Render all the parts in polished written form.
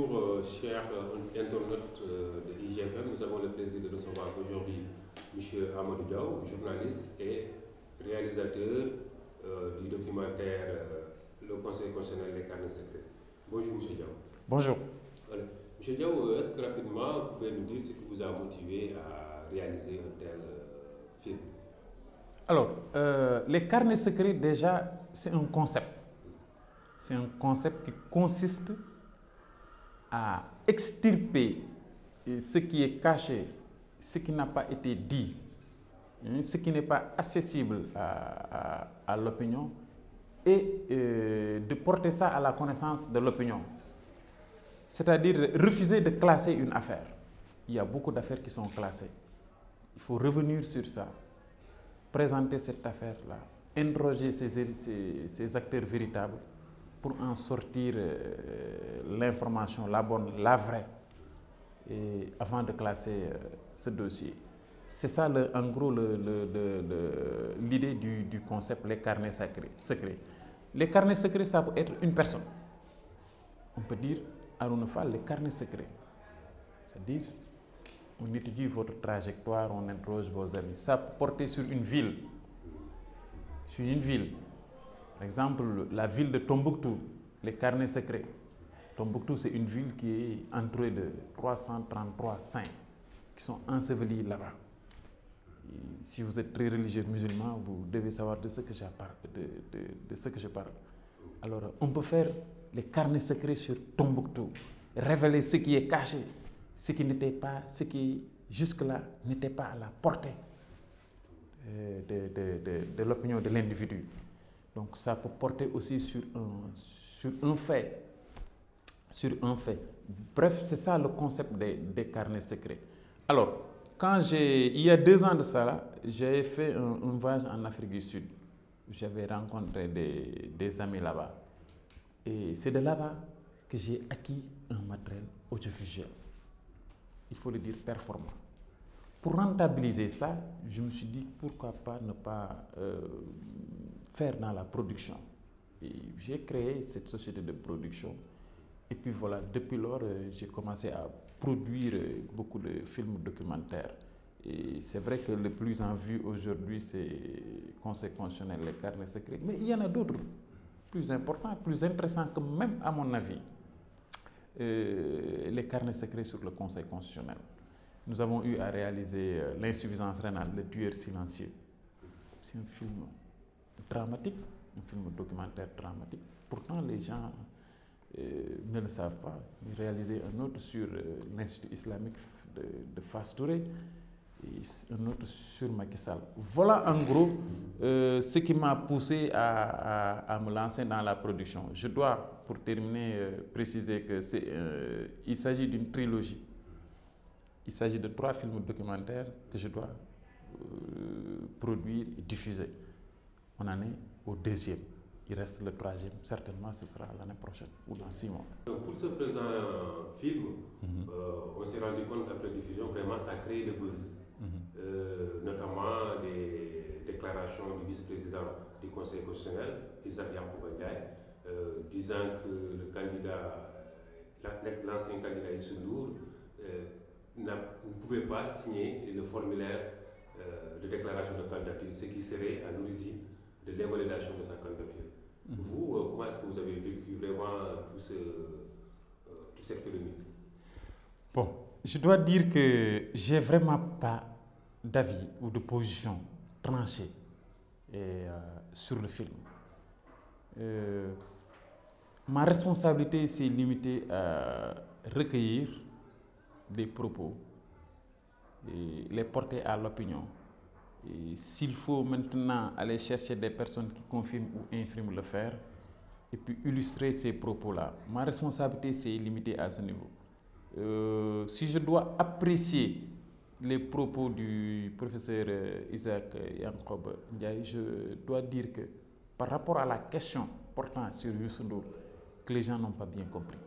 Bonjour, chers internautes de IGFM. Nous avons le plaisir de recevoir aujourd'hui M. Amadou Diaw, journaliste et réalisateur du documentaire Le Conseil constitutionnel, les carnets secrets. Bonjour, M. Diaw. Bonjour. Voilà. M. Diaw, est-ce que rapidement vous pouvez nous dire ce qui vous a motivé à réaliser un tel film? Alors, les carnets secrets, déjà, c'est un concept. C'est un concept qui consiste à extirper ce qui est caché, ce qui n'a pas été dit, ce qui n'est pas accessible à l'opinion et de porter ça à la connaissance de l'opinion. C'est-à-dire refuser de classer une affaire. Il y a beaucoup d'affaires qui sont classées. Il faut revenir sur ça, présenter cette affaire-là, interroger ces acteurs véritables pour en sortir l'information, la bonne, la vraie, et avant de classer ce dossier. C'est ça, en gros, l'idée du concept, les carnets secrets. Les carnets secrets, ça peut être une personne. On peut dire, Harouna Fall, les carnets secrets. C'est-à-dire, on étudie votre trajectoire, on interroge vos amis. Ça peut porter sur une ville. Sur une ville. Par exemple, la ville de Tombouctou, les carnets secrets. Tombouctou, c'est une ville qui est entourée de 333 saints qui sont ensevelis là-bas. Si vous êtes très religieux musulman, vous devez savoir de ce que je parle. Alors, on peut faire les carnets secrets sur Tombouctou, révéler ce qui est caché, ce qui jusque-là n'était pas à la portée de l'opinion de l'individu. Donc ça peut porter aussi sur un fait. Bref, c'est ça le concept des carnets secrets. Alors, il y a 2 ans de ça, là, j'ai fait un voyage en Afrique du Sud. J'avais rencontré des amis là-bas. Et c'est de là-bas que j'ai acquis un matériel audiovisuel. Il faut le dire performant. Pour rentabiliser ça, je me suis dit pourquoi pas ne pas faire dans la production. Et j'ai créé cette société de production. Et puis voilà, depuis lors, j'ai commencé à produire beaucoup de films documentaires. Et c'est vrai que le plus en vue aujourd'hui, c'est Conseil constitutionnel, les carnets secrets. Mais il y en a d'autres plus importants, plus intéressants que même, à mon avis, les carnets secrets sur le Conseil constitutionnel. Nous avons eu à réaliser L'insuffisance rénale, le tueur silencieux. C'est un film dramatique, un film documentaire dramatique. Pourtant, les gens ne le savent pas. J'ai réalisé un autre sur l'Institut islamique de Fass Touré et un autre sur Macky Sall. Voilà en gros ce qui m'a poussé à me lancer dans la production. Je dois, pour terminer, préciser que il s'agit d'une trilogie. Il s'agit de 3 films documentaires que je dois produire et diffuser. On en est au 2e. Il reste le 3e. Certainement, ce sera l'année prochaine ou dans 6 mois. Donc pour ce présent film, on s'est rendu compte qu'après diffusion, vraiment, ça a créé le buzz. Notamment les déclarations du vice-président du Conseil constitutionnel, Isaac Yacoub Ndiaye, disant que le candidat, l'ancien candidat Youssou Ndour, ne pouvait pas signer le formulaire de déclaration de candidature, ce qui serait à l'origine de l'invalidation de sa candidature. Vous, comment est-ce que vous avez vécu vraiment toute cette polémique? Bon, je dois dire que j'ai vraiment pas d'avis ou de position tranchée sur le film. Ma responsabilité s'est limitée à recueillir des propos et les porter à l'opinion. Et s'il faut maintenant aller chercher des personnes qui confirment ou infirment le faire, et puis illustrer ces propos-là, ma responsabilité s'est limitée à ce niveau. Si je dois apprécier les propos du professeur Isaac Yacoub Ndiaye, je dois dire que par rapport à la question portant sur Youssou Ndour, que les gens n'ont pas bien compris.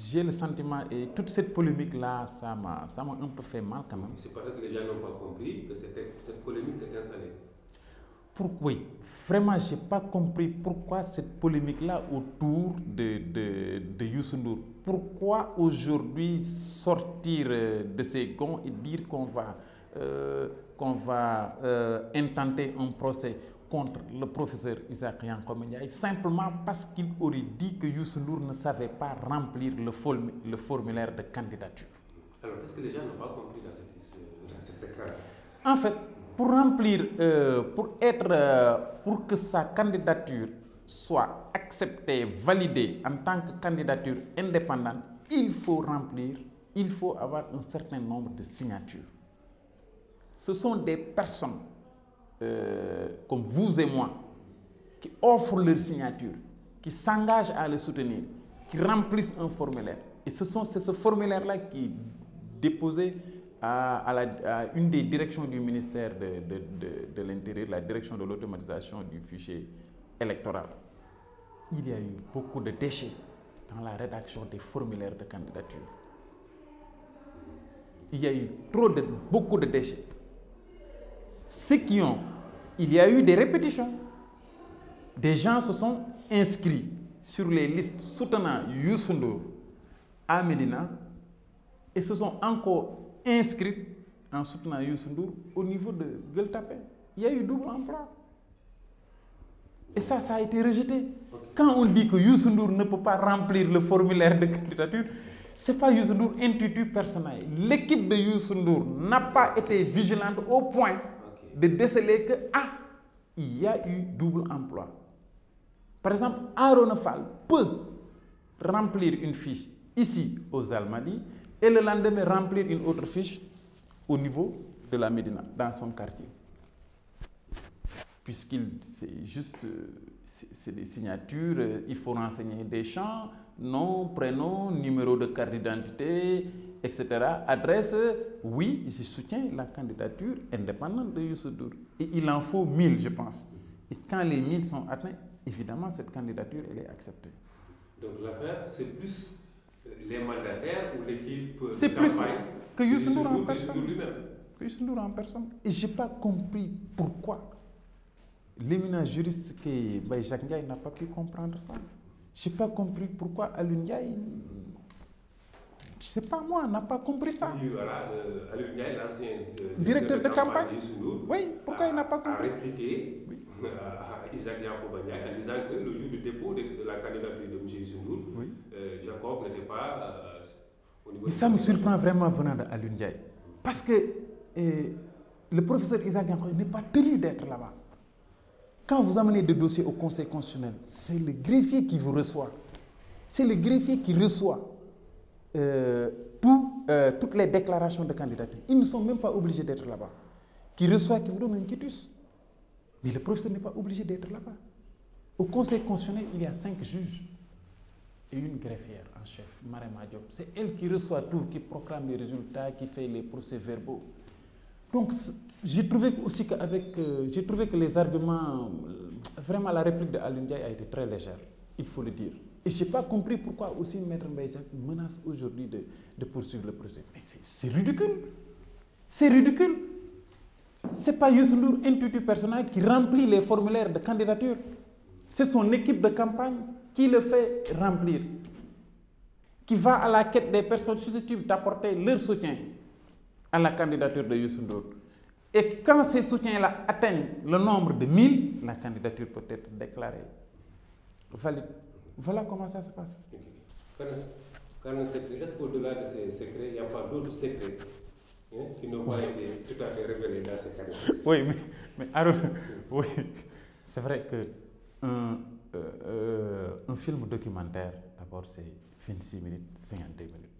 J'ai le sentiment, et toute cette polémique-là, ça m'a un peu fait mal quand même. C'est parce que les gens n'ont pas compris que cette polémique s'est installée. Oui, vraiment, je n'ai pas compris pourquoi cette polémique-là autour de Youssou Ndour. Pourquoi aujourd'hui sortir de ces gonds et dire qu'on va intenter un procès contre le professeur Isaac Yankoba Ndiaye simplement parce qu'il aurait dit que Youssou Ndour ne savait pas remplir le formulaire de candidature. Alors, qu'est-ce que les gens n'ont pas compris dans cette séquence? En fait, pour que sa candidature soit acceptée, validée en tant que candidature indépendante, il faut avoir un certain nombre de signatures. Ce sont des personnes comme vous et moi qui offrent leur signature, qui s'engagent à le soutenir, qui remplissent un formulaire. Et c'est ce formulaire-là qui est déposé à une des directions du ministère de l'Intérieur, la direction de l'automatisation du fichier électoral. Il y a eu beaucoup de déchets dans la rédaction des formulaires de candidature. Il y a eu beaucoup de déchets. Il y a eu des répétitions. Des gens se sont inscrits sur les listes soutenant Youssou Ndour à Médina et se sont encore inscrits en soutenant Youssou Ndour au niveau de Gueule Tapée. Il y a eu double emploi. Et ça a été rejeté. Quand on dit que Youssou Ndour ne peut pas remplir le formulaire de candidature, ce n'est pas Youssou Ndour intuitu personnel. L'équipe de Youssou Ndour n'a pas été vigilante au point de déceler que il y a eu double emploi. Par exemple, Arona Fall peut remplir une fiche ici aux Almadies et le lendemain remplir une autre fiche au niveau de la Médina, dans son quartier. C'est des signatures, il faut renseigner des champs, nom, prénom, numéro de carte d'identité, etc. Adresse, oui, je soutiens la candidature indépendante de Youssou Ndour. Et il en faut 1000, je pense. Et quand les 1000 sont atteints, évidemment, cette candidature, elle est acceptée. Donc l'affaire, c'est plus les mandataires ou l'équipe de c'est campagne plus que Youssou Ndour en personne. Youssou Ndour en personne. Et je n'ai pas compris pourquoi l'éminent juriste que Jacques Ndiaye n'a pas pu comprendre ça. Je n'ai pas compris pourquoi Alioune Ndiaye, je ne sais pas moi, n'a pas compris ça. Oui, voilà, Alioune Ndiaye, l'ancien directeur de campagne, oui, pourquoi il n'a pas compris? A répliqué à Isaac Yankoba Ndiaye en disant que le jour du dépôt de la candidature de M. Youssou Ndour, Jacob n'était pas au niveau... Ça me surprend vraiment venant d'Alioune Ndiaye. Parce que le professeur Isaac Yankoba n'est pas tenu d'être là-bas. Quand vous amenez des dossiers au Conseil constitutionnel, c'est le greffier qui vous reçoit. C'est le greffier qui reçoit toutes les déclarations de candidature. Ils ne sont même pas obligés d'être là-bas. Qui reçoit, qui vous donne un quitus. Mais le professeur n'est pas obligé d'être là-bas. Au Conseil constitutionnel, il y a 5 juges et une greffière en chef, Marema Diop. C'est elle qui reçoit tout, qui proclame les résultats, qui fait les procès-verbaux. Donc, j'ai trouvé aussi que les arguments, vraiment la réplique d'Alioune Ndiaye a été très légère, il faut le dire. Et je n'ai pas compris pourquoi aussi Maître Mbaye Jacques menace aujourd'hui de poursuivre le procès. Mais c'est ridicule. C'est ridicule. Ce n'est pas Youssou Ndour, intuitu personnel, qui remplit les formulaires de candidature. C'est son équipe de campagne qui le fait remplir, qui va à la quête des personnes susceptibles d'apporter leur soutien à la candidature de Youssou Ndour. Et quand ces soutiens-là atteignent le nombre de 1000, la candidature peut être déclarée valide. Voilà comment ça se passe. Est-ce qu'au-delà de ces secrets, il n'y a pas d'autres secrets qui n'ont pas été tout à fait révélés dans ces cas-là? Oui, mais alors, oui, c'est vrai qu'un film documentaire, d'abord, c'est 26 minutes, 52 minutes.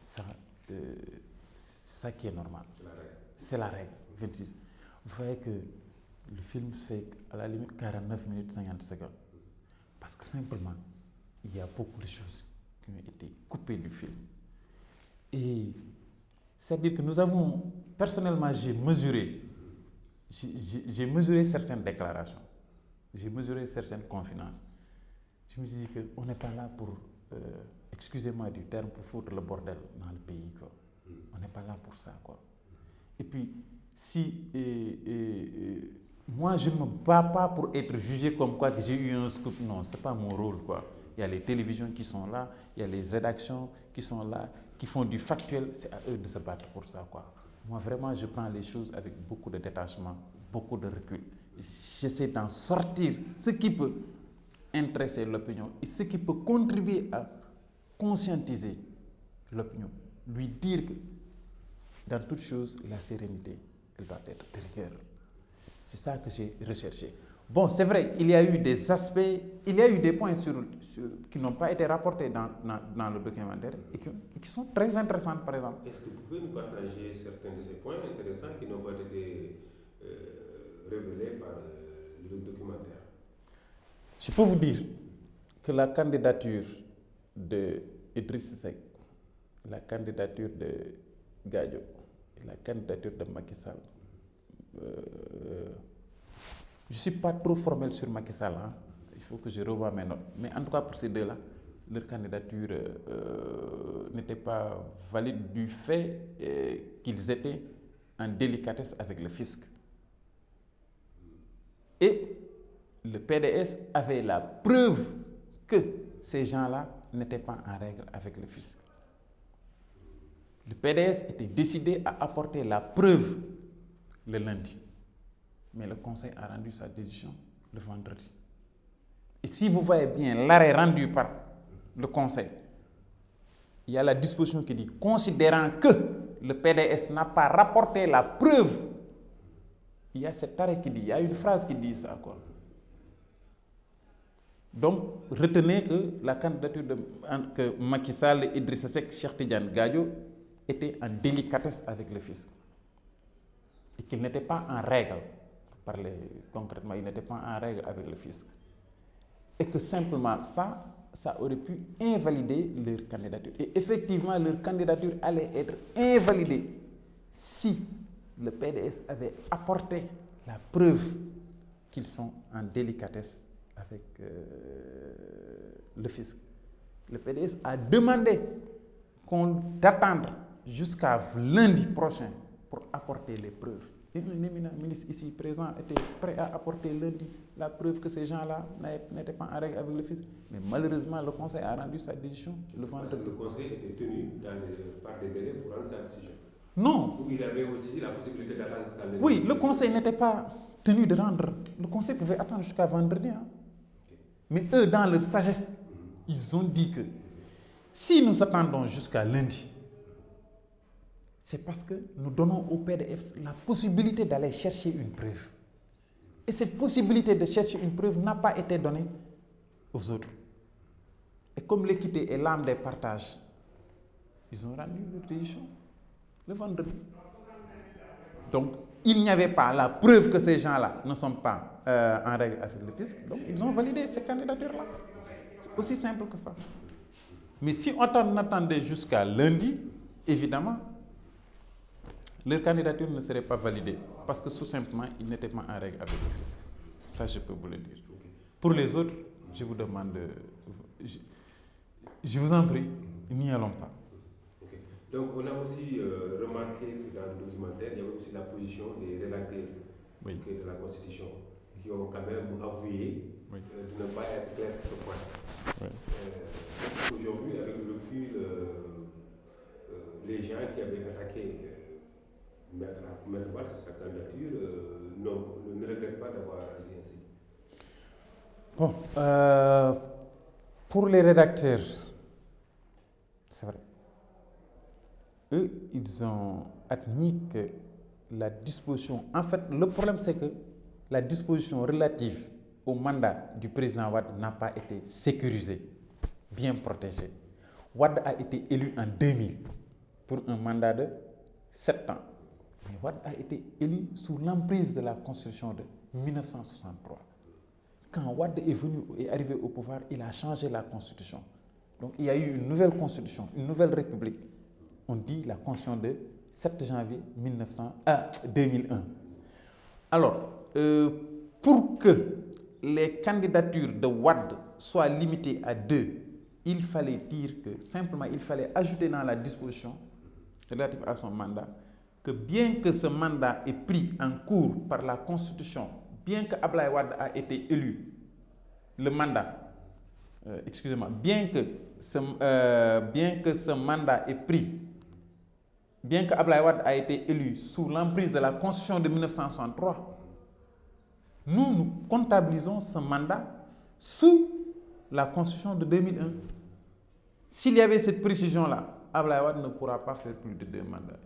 Ça, c'est ça qui est normal. C'est la règle, 26. Vous voyez que le film se fait à la limite 49 minutes, 50 secondes. Parce que simplement, il y a beaucoup de choses qui ont été coupées du film. Et c'est-à-dire que nous avons, personnellement, j'ai mesuré certaines déclarations, j'ai mesuré certaines confidences. Je me suis dit qu'on n'est pas là pour, excusez-moi du terme, pour foutre le bordel dans le pays, quoi. On n'est pas là pour ça, quoi. Et puis, si Moi, je ne me bats pas pour être jugé comme quoi que j'ai eu un scoop. Non, ce n'est pas mon rôle, quoi. Il y a les télévisions qui sont là, il y a les rédactions qui sont là, qui font du factuel. C'est à eux de se battre pour ça, quoi. Moi, vraiment, je prends les choses avec beaucoup de détachement, beaucoup de recul. J'essaie d'en sortir ce qui peut intéresser l'opinion et ce qui peut contribuer à conscientiser l'opinion. Lui dire que, dans toute chose, la sérénité, elle doit être derrière. C'est ça que j'ai recherché. Bon, c'est vrai, il y a eu des aspects, il y a eu des points qui n'ont pas été rapportés dans le documentaire et qui sont très intéressants, par exemple. Est-ce que vous pouvez nous partager certains de ces points intéressants qui n'ont pas été révélés par le documentaire? Je peux vous dire que la candidature de Idriss Seck, la candidature de Gadio et la candidature de Macky Sall, je ne suis pas trop formel sur Macky Sall, hein. Il faut que je revoie mes notes. Mais en tout cas, pour ces deux-là, leur candidature n'était pas valide du fait qu'ils étaient en délicatesse avec le fisc. Et le PDS avait la preuve que ces gens-là n'étaient pas en règle avec le fisc. Le PDS était décidé à apporter la preuve le lundi. Mais le Conseil a rendu sa décision le vendredi. Et si vous voyez bien l'arrêt rendu par le Conseil, il y a la disposition qui dit, considérant que le PDS n'a pas rapporté la preuve, il y a cet arrêt qui dit, il y a une phrase qui dit ça, quoi. Donc, retenez que la candidature que Macky Sall, Idrissa Seck, Cheikh Tidiane Gadio étaient en délicatesse avec le fisc. Et qu'ils n'étaient pas en règle, pour parler concrètement, ils n'étaient pas en règle avec le fisc. Et que simplement ça aurait pu invalider leur candidature. Et effectivement, leur candidature allait être invalidée si le PDS avait apporté la preuve qu'ils sont en délicatesse avec le fisc. Le PDS a demandé d'attendre jusqu'à lundi prochain pour apporter les preuves. Et un éminent ministre ici présent était prêt à apporter lundi la preuve que ces gens-là n'étaient pas en règle avec le fisc. Mais malheureusement, le Conseil a rendu sa décision le vendredi. Le Conseil était tenu par des délais pour rendre sa décision. Non. Ou il avait aussi la possibilité d'attendre jusqu'à lundi. Oui, le Conseil n'était pas tenu de rendre. Le Conseil pouvait attendre jusqu'à vendredi. Hein. Okay. Mais eux, dans leur sagesse, ils ont dit que si nous attendons jusqu'à lundi, c'est parce que nous donnons au PDF la possibilité d'aller chercher une preuve. Et cette possibilité de chercher une preuve n'a pas été donnée aux autres. Et comme l'équité est l'âme des partages, ils ont rendu leur décision le vendredi. Donc, il n'y avait pas la preuve que ces gens-là ne sont pas en règle avec le fisc. Donc, ils ont validé ces candidatures-là. C'est aussi simple que ça. Mais si on attendait jusqu'à lundi, évidemment, leur candidature ne serait pas validée parce que tout simplement, ils n'étaient pas en règle avec le fisc. Ça, je peux vous le dire. Pour les autres, je vous demande, je vous en prie, n'y allons pas. Okay. Donc, on a aussi remarqué que dans le documentaire, il y avait aussi la position des rédacteurs de la Constitution qui ont quand même avoué de ne pas être clairs sur ce point. Oui. Aujourd'hui, avec le recul, les gens qui avaient attaqué Maître Wade sur sa candidature ne regrettent pas d'avoir agi ainsi. Bon, pour les rédacteurs, c'est vrai. Eux, ils ont admis que la disposition... En fait, le problème, c'est que la disposition relative au mandat du président Wade n'a pas été sécurisée, bien protégée. Wade a été élu en 2000 pour un mandat de 7 ans. Mais Wade a été élu sous l'emprise de la Constitution de 1963. Quand Wade est arrivé au pouvoir, il a changé la Constitution. Donc il y a eu une nouvelle Constitution, une nouvelle République. On dit la Constitution de 7 janvier 2001. Alors, pour que les candidatures de Wade soient limitées à 2, il fallait dire que simplement, il fallait ajouter dans la disposition relative à son mandat que bien que ce mandat est pris en cours par la Constitution bien que Ablaye Wade a été élu, le mandat, excusez-moi, bien que ce mandat est pris, bien que Ablaye Wade a été élu sous l'emprise de la Constitution de 1963, nous comptabilisons ce mandat sous la Constitution de 2001. S'il y avait cette précision-là, Ablaye Wade ne pourra pas faire plus de 2 mandats.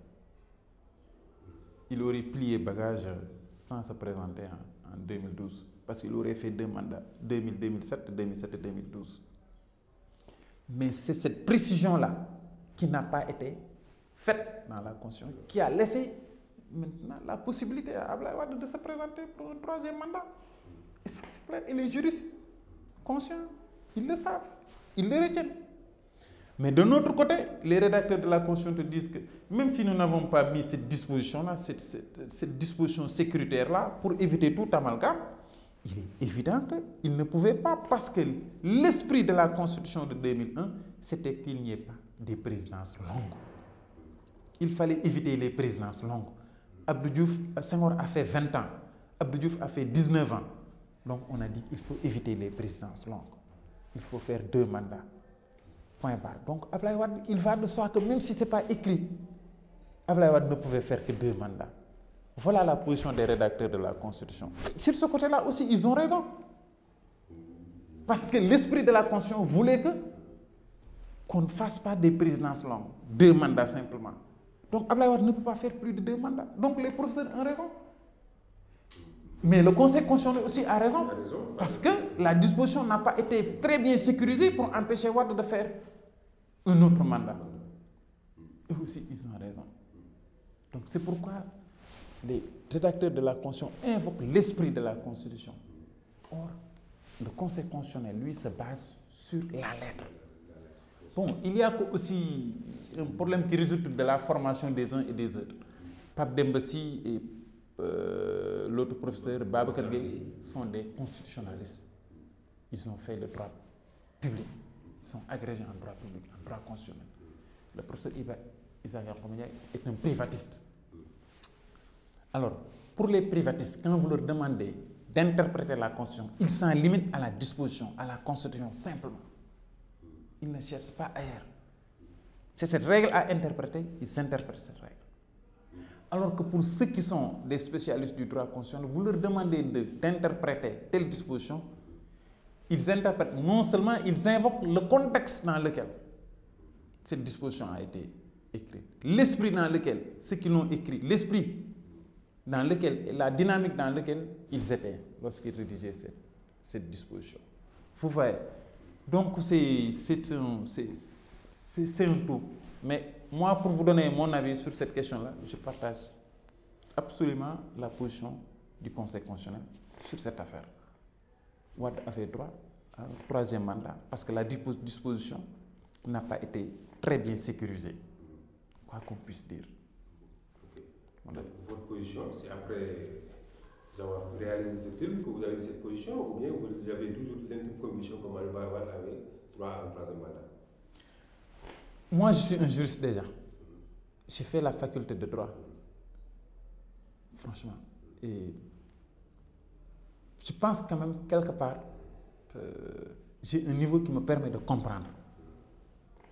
Il aurait plié bagage sans se présenter en 2012, parce qu'il aurait fait 2 mandats, 2007, 2007 et 2012. Mais c'est cette précision-là qui n'a pas été faite dans la Constitution, qui a laissé maintenant la possibilité à Ablaye Wade de se présenter pour un 3e mandat. Et ça, c'est clair. Et les juristes conscients, ils le savent, ils le retiennent. Mais de notre côté, les rédacteurs de la Constitution te disent que même si nous n'avons pas mis cette disposition-là, cette disposition sécuritaire-là, pour éviter tout amalgame, il est évident qu'ils ne pouvaient pas, parce que l'esprit de la Constitution de 2001, c'était qu'il n'y ait pas des présidences longues. Il fallait éviter les présidences longues. Abdou Diouf, Senghor a fait 20 ans, Abdou Diouf a fait 19 ans. Donc on a dit qu'il faut éviter les présidences longues. Il faut faire 2 mandats. Point barre. Donc Ablaye Wade, il va de soi que même si ce n'est pas écrit, Ablaye Wade ne pouvait faire que 2 mandats. Voilà la position des rédacteurs de la Constitution. Sur ce côté-là aussi, ils ont raison. Parce que l'esprit de la Constitution voulait qu'on ne fasse pas des présidences longues, 2 mandats simplement. Donc Ablaye Wade ne peut pas faire plus de 2 mandats. Donc les professeurs ont raison. Mais le Conseil constitutionnel aussi a raison. Parce que la disposition n'a pas été très bien sécurisée pour empêcher Wade de faire un autre mandat. Eux aussi, ils ont raison. Donc c'est pourquoi les rédacteurs de la Constitution invoquent l'esprit de la Constitution. Or, le Conseil constitutionnel, lui, se base sur la lettre. Bon, il y a aussi un problème qui résulte de la formation des uns et des autres. Pape Dembassi et l'autre professeur, Babacar Gueye, sont des constitutionnalistes. Ils ont fait le droit public. Ils sont agrégés en droit public, en droit constitutionnel. Le professeur Isaac Yacoub est un privatiste. Alors, pour les privatistes, quand vous leur demandez d'interpréter la Constitution, ils s'en limitent à la disposition, à la Constitution, simplement. Ils ne cherchent pas ailleurs. C'est cette règle à interpréter, ils interprètent cette règle. Alors que pour ceux qui sont des spécialistes du droit constitutionnel, vous leur demandez d'interpréter telle disposition, ils interprètent, non seulement ils invoquent le contexte dans lequel cette disposition a été écrite, l'esprit dans lequel ceux qui l'ont écrit, l'esprit dans lequel, la dynamique dans laquelle ils étaient lorsqu'ils rédigeaient cette disposition. Vous voyez, donc c'est un tout. Mais moi, pour vous donner mon avis sur cette question-là, je partage absolument la position du Conseil constitutionnel sur cette affaire. Wade avait droit à un 3e mandat parce que la disposition n'a pas été très bien sécurisée, quoi qu'on puisse dire. Voilà. Votre position, c'est après avoir réalisé ce film que vous avez cette position, ou bien vous avez toujours l'intime conviction que Wade avait droit à un 3e mandat? Moi, je suis un juriste déjà. J'ai fait la faculté de droit. Franchement. Et je pense quand même, quelque part, j'ai un niveau qui me permet de comprendre.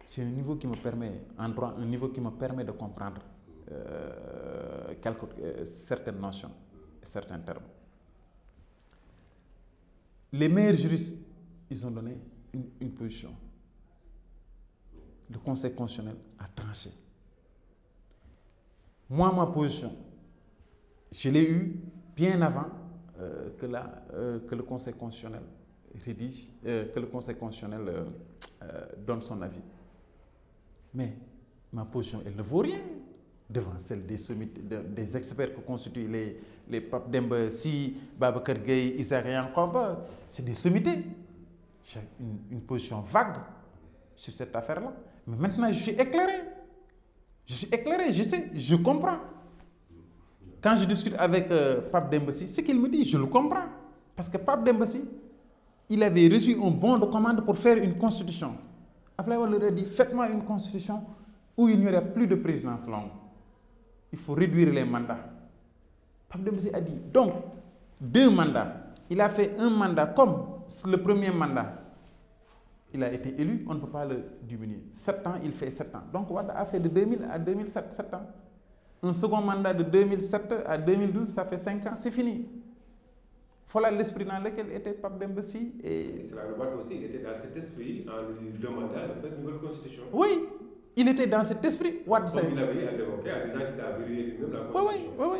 J'ai un niveau qui me permet, en droit, un niveau qui me permet de comprendre certaines notions, certains termes. Les meilleurs juristes, ils ont donné une position. Le Conseil constitutionnel a tranché. Moi, ma position, je l'ai eue bien avant que le Conseil constitutionnel rédige, que le Conseil constitutionnel donne son avis. Mais ma position, elle ne vaut rien devant celle des experts que constituent les Pape Dembassi, Babacar Gueye, Isaac Yacoub. C'est des sommités. J'ai une position vague sur cette affaire-là. Mais maintenant, je suis éclairé. Je suis éclairé, je sais, je comprends. Quand je discute avec Pape Dembassi, ce qu'il me dit, je le comprends. Parce que Pape Dembassi, il avait reçu un bon de commande pour faire une constitution. Après, on leur a dit, faites-moi une constitution où il n'y aurait plus de présidence longue. Il faut réduire les mandats. Pape Dembassi a dit, donc, 2 mandats. Il a fait un mandat comme le premier mandat. Il a été élu, on ne peut pas le diminuer. 7 ans, il fait 7 ans. Donc Wade a fait de 2000 à 2007, 7 ans. Un second mandat de 2007 à 2012, ça fait 5 ans, c'est fini. Voilà l'esprit dans lequel était Pape Demba Sy. Et Wade aussi, il était dans cet esprit en demandant de faire une nouvelle constitution. Oui, il était dans cet esprit. Comme il avait évoqué en disant qu'il a verrouillé lui-même la constitution. Oui,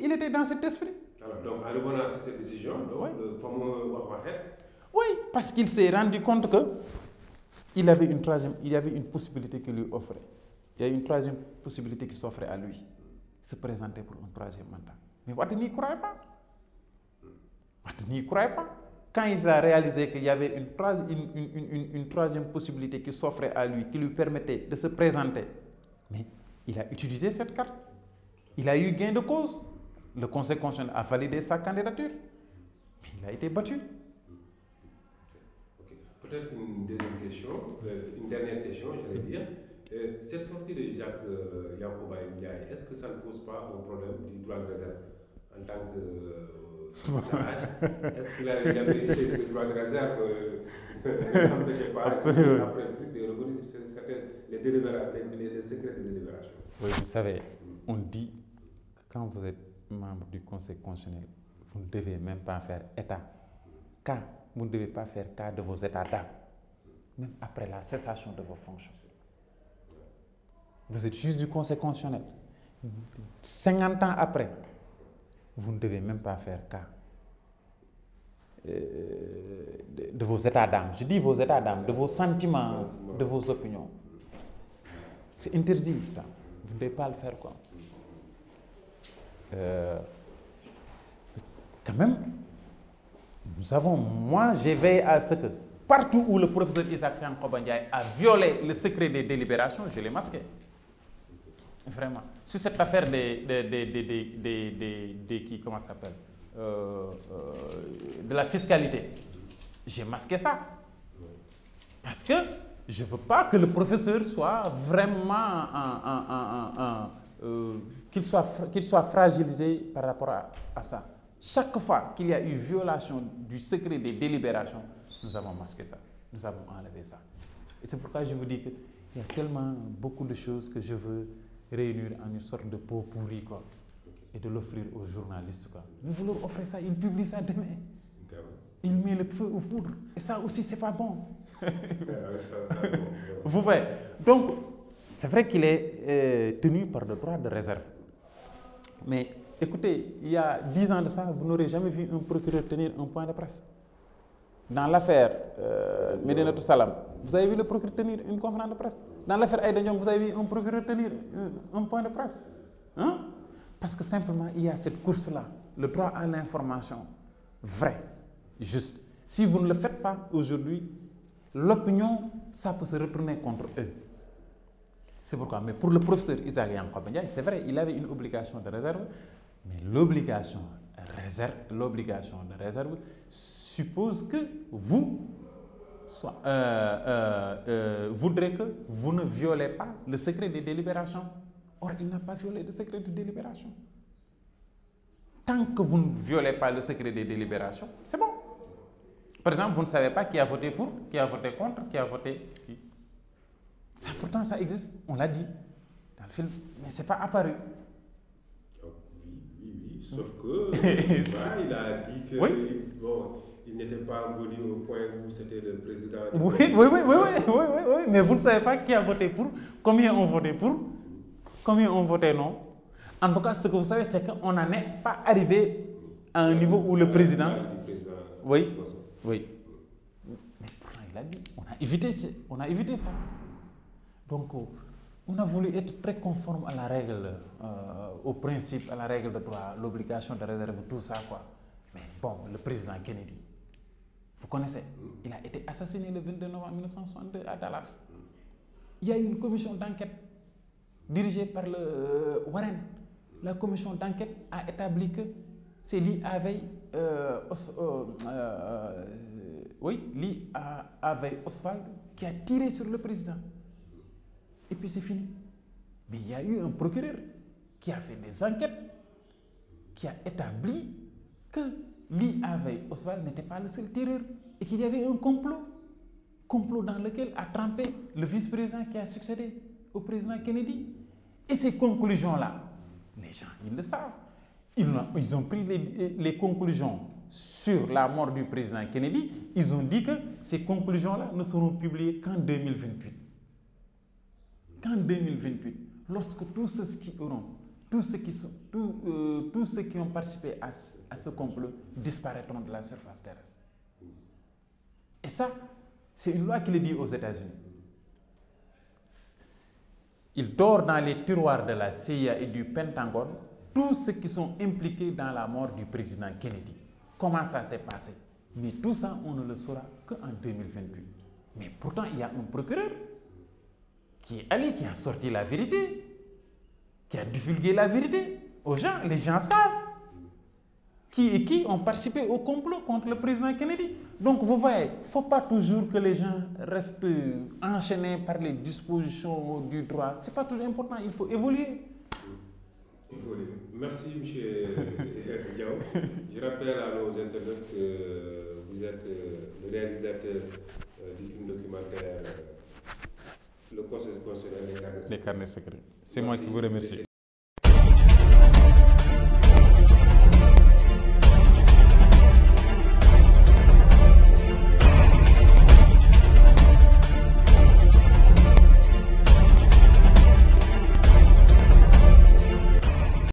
il était dans cet esprit. Alors, donc, en revenant sur cette décision, donc, le fameux Wahwahet. Oui, parce qu'il s'est rendu compte que il y avait une possibilité qui lui offrait. Il y a une troisième possibilité qui s'offrait à lui. Se présenter pour un troisième mandat. Mais Wade n'y croyait pas. Wade n'y croyait pas. Quand il a réalisé qu'il y avait une troisième possibilité qui s'offrait à lui, qui lui permettait de se présenter, mais il a utilisé cette carte. Il a eu gain de cause. Le Conseil constitutionnel a validé sa candidature. Mais il a été battu. Okay. Peut-être une deuxième question, une dernière question, j'allais dire. Cette sortie de Jacques Yankoba Ndiaye, est-ce que ça ne pose pas un problème du droit de réserve en tant que sage? Est-ce qu'il avait été le droit de réserve n'empêchait pas après le truc de revenir sur les secrets de délibération? Oui, vous savez, on dit que quand vous êtes membre du Conseil constitutionnel, vous ne devez même pas faire état. Vous ne devez pas faire cas de vos états d'âme, même après la cessation de vos fonctions. Vous êtes juge du Conseil constitutionnel. 50 ans après, vous ne devez même pas faire cas de vos états d'âme. Je dis vos états d'âme, de vos sentiments, de vos opinions. C'est interdit, ça. Vous ne devez pas le faire, quoi. Quand même, moi j'ai veillé à ce que partout où le professeur Isaac Yankoba Ndiaye a violé le secret des délibérations, je l'ai masqué. Vraiment. Sur cette affaire comment ça s'appelle, de la fiscalité, j'ai masqué ça. Parce que je ne veux pas que le professeur soit vraiment qu'il soit fragilisé par rapport à ça. Chaque fois qu'il y a eu violation du secret des délibérations, nous avons masqué ça, nous avons enlevé ça. Et c'est pourquoi je vous dis qu'il y a tellement beaucoup de choses que je veux réunir en une sorte de pot pourri, quoi, et de l'offrir aux journalistes, quoi. Mais vous leur offrez ça, ils publient ça demain. Ils mettent le feu aux poudres. Et ça aussi, c'est pas bon. Vous voyez. Donc, c'est vrai qu'il est tenu par le droit de réserve. Mais écoutez, il y a 10 ans de ça, vous n'aurez jamais vu un procureur tenir un point de presse. Dans l'affaire Médinatoul Salam, vous avez vu le procureur tenir une conférence de presse. Dans l'affaire Aïda Ndiong, vous avez vu un procureur tenir un point de presse. Hein? Parce que simplement, il y a cette course-là, le droit à l'information vrai, juste. Si vous ne le faites pas aujourd'hui, l'opinion, ça peut se retourner contre eux. C'est pourquoi, mais pour le professeur Isaac Yankoba Ndiaye, c'est vrai, il avait une obligation de réserve, mais l'obligation de réserve suppose que vous voudrez que vous ne violez pas le secret des délibérations. Or, il n'a pas violé le secret de délibération. Tant que vous ne violez pas le secret des délibérations, c'est bon. Par exemple, vous ne savez pas qui a voté pour, qui a voté contre, qui a voté... Ça, pourtant, ça existe, on l'a dit dans le film, mais ce n'est pas apparu. Oui, sauf que il a dit que il n'était pas venu au point où c'était le président. Oui, mais vous ne savez pas qui a voté pour, combien ont voté pour, combien ont voté non. En tout cas, ce que vous savez, c'est qu'on n'en est pas arrivé à un niveau où le président... Oui. Mais pourtant, il a dit, on a évité ça. Donc, on a voulu être très conforme à la règle, au principe, à la règle de droit, l'obligation de réserve, tout ça, quoi. Mais bon, le président Kennedy, vous connaissez, il a été assassiné le 22 novembre 1962 à Dallas. Il y a eu une commission d'enquête dirigée par le Warren. La commission d'enquête a établi que c'est Lee Harvey Oswald qui a tiré sur le président. Et puis c'est fini. Mais il y a eu un procureur qui a fait des enquêtes, qui a établi que Lee Harvey Oswald n'était pas le seul tireur et qu'il y avait un complot dans lequel a trempé le vice-président qui a succédé au président Kennedy. Et ces conclusions-là, les gens, ils le savent. Ils ont pris les conclusions sur la mort du président Kennedy. Ils ont dit que ces conclusions-là ne seront publiées qu'en 2028. Qu'en 2028, lorsque tous ceux qui ont participé à ce complot disparaîtront de la surface terrestre. Et ça, c'est une loi qui le dit aux États-Unis. Il dort dans les tiroirs de la CIA et du Pentagone tous ceux qui sont impliqués dans la mort du président Kennedy. Comment ça s'est passé? Mais tout ça, on ne le saura qu'en 2028. Mais pourtant, il y a un procureur qui est allé, qui a sorti la vérité, qui a divulgué la vérité aux gens. Les gens savent qui ont participé au complot contre le président Kennedy. Donc, vous voyez, il ne faut pas toujours que les gens restent enchaînés par les dispositions du droit. Ce n'est pas toujours important, il faut évoluer. Merci, M. Diao. Je rappelle à nos internautes que vous êtes le réalisateur du film documentaire Le Conseil constitutionnel des carnets secrets. C'est moi qui vous remercie.